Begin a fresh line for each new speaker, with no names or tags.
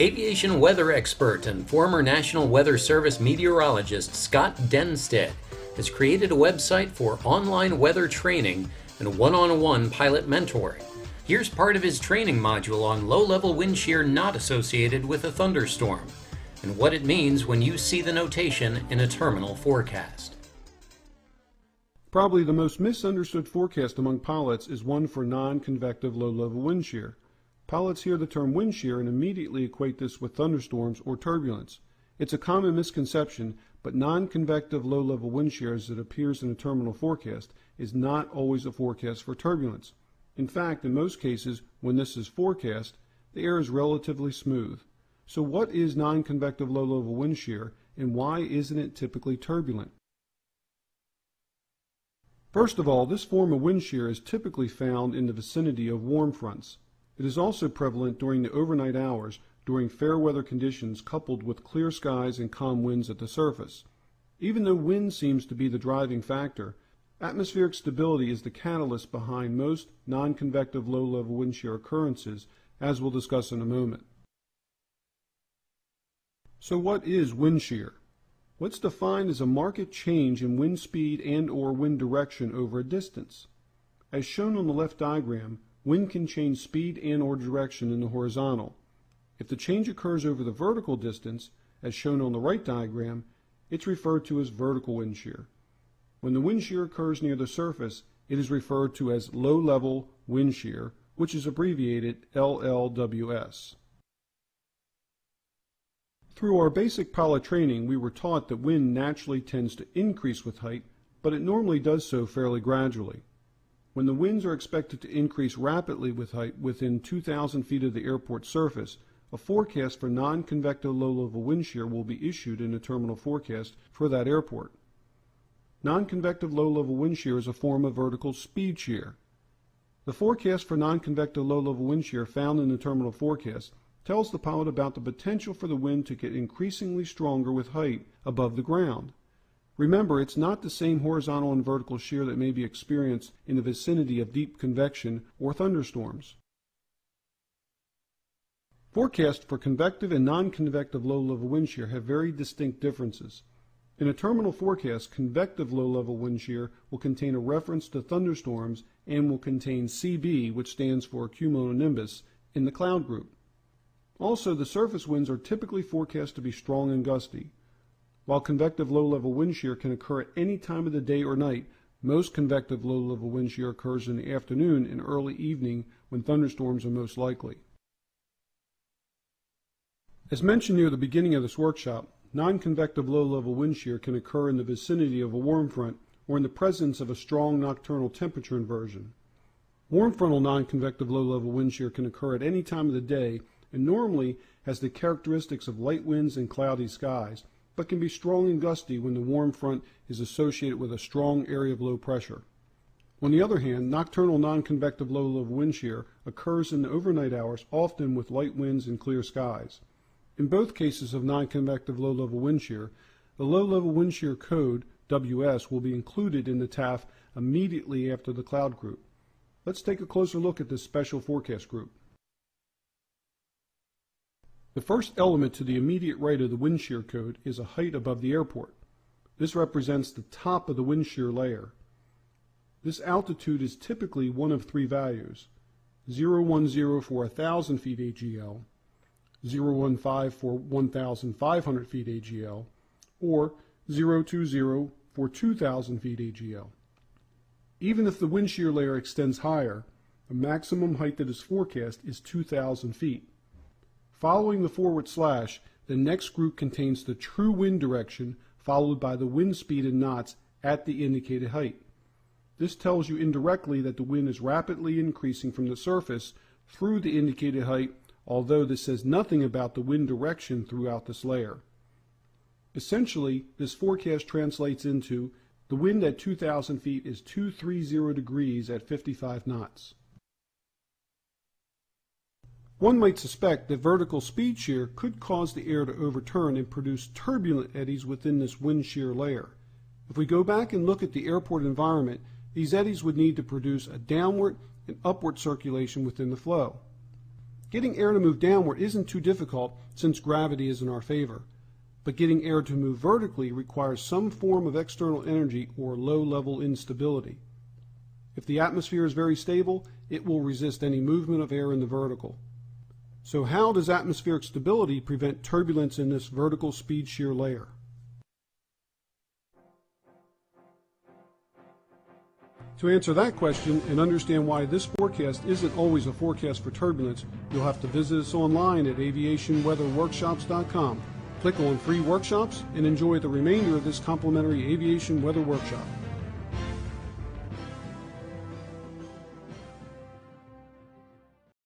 Aviation weather expert and former National Weather Service meteorologist Scott Denstead has created a website for online weather training and one-on-one pilot mentoring. Here's part of his training module on low-level wind shear not associated with a thunderstorm, and what it means when you see the notation in a terminal forecast.
Probably the most misunderstood forecast among pilots is one for non-convective low-level wind shear. Pilots hear the term wind shear and immediately equate this with thunderstorms or turbulence. It's a common misconception, but non-convective low-level wind shear as it appears in a terminal forecast is not always a forecast for turbulence. In fact, in most cases, when this is forecast, the air is relatively smooth. So what is non-convective low-level wind shear, and why isn't it typically turbulent? First of all, this form of wind shear is typically found in the vicinity of warm fronts. It is also prevalent during the overnight hours during fair weather conditions coupled with clear skies and calm winds at the surface. Even though wind seems to be the driving factor, atmospheric stability is the catalyst behind most non-convective low-level wind shear occurrences, as we'll discuss in a moment. So what is wind shear? What's defined as a marked change in wind speed and/or wind direction over a distance. As shown on the left diagram, wind can change speed and/or direction in the horizontal. If the change occurs over the vertical distance, as shown on the right diagram, it's referred to as vertical wind shear. When the wind shear occurs near the surface, it is referred to as low-level wind shear, which is abbreviated LLWS. Through our basic pilot training, we were taught that wind naturally tends to increase with height, but it normally does so fairly gradually. When the winds are expected to increase rapidly with height within 2,000 feet of the airport surface, a forecast for non-convective low-level wind shear will be issued in a terminal forecast for that airport. Non-convective low-level wind shear is a form of vertical speed shear. The forecast for non-convective low-level wind shear found in the terminal forecast tells the pilot about the potential for the wind to get increasingly stronger with height above the ground. Remember, it's not the same horizontal and vertical shear that may be experienced in the vicinity of deep convection or thunderstorms. Forecasts for convective and non-convective low-level wind shear have very distinct differences. In a terminal forecast, convective low-level wind shear will contain a reference to thunderstorms and will contain CB, which stands for cumulonimbus, in the cloud group. Also, the surface winds are typically forecast to be strong and gusty. While convective low-level wind shear can occur at any time of the day or night, most convective low-level wind shear occurs in the afternoon and early evening when thunderstorms are most likely. As mentioned near the beginning of this workshop, non-convective low-level wind shear can occur in the vicinity of a warm front or in the presence of a strong nocturnal temperature inversion. Warm frontal non-convective low-level wind shear can occur at any time of the day and normally has the characteristics of light winds and cloudy skies, but can be strong and gusty when the warm front is associated with a strong area of low pressure. On the other hand, nocturnal non-convective low-level wind shear occurs in the overnight hours, often with light winds and clear skies. In both cases of non-convective low-level wind shear, the low-level wind shear code, WS, will be included in the TAF immediately after the cloud group. Let's take a closer look at this special forecast group. The first element to the immediate right of the wind shear code is a height above the airport. This represents the top of the wind shear layer. This altitude is typically one of three values: 010 for 1,000 feet AGL, 015 for 1,500 feet AGL, or 020 for 2,000 feet AGL. Even if the wind shear layer extends higher, the maximum height that is forecast is 2,000 feet. Following the forward slash, the next group contains the true wind direction followed by the wind speed in knots at the indicated height. This tells you indirectly that the wind is rapidly increasing from the surface through the indicated height, although this says nothing about the wind direction throughout this layer. Essentially, this forecast translates into the wind at 2,000 feet is 230 degrees at 55 knots. One might suspect that vertical speed shear could cause the air to overturn and produce turbulent eddies within this wind shear layer. If we go back and look at the airport environment, these eddies would need to produce a downward and upward circulation within the flow. Getting air to move downward isn't too difficult since gravity is in our favor, but getting air to move vertically requires some form of external energy or low-level instability. If the atmosphere is very stable, it will resist any movement of air in the vertical. So how does atmospheric stability prevent turbulence in this vertical speed shear layer? To answer that question and understand why this forecast isn't always a forecast for turbulence, you'll have to visit us online at aviationweatherworkshops.com. Click on Free Workshops and enjoy the remainder of this complimentary aviation weather workshop.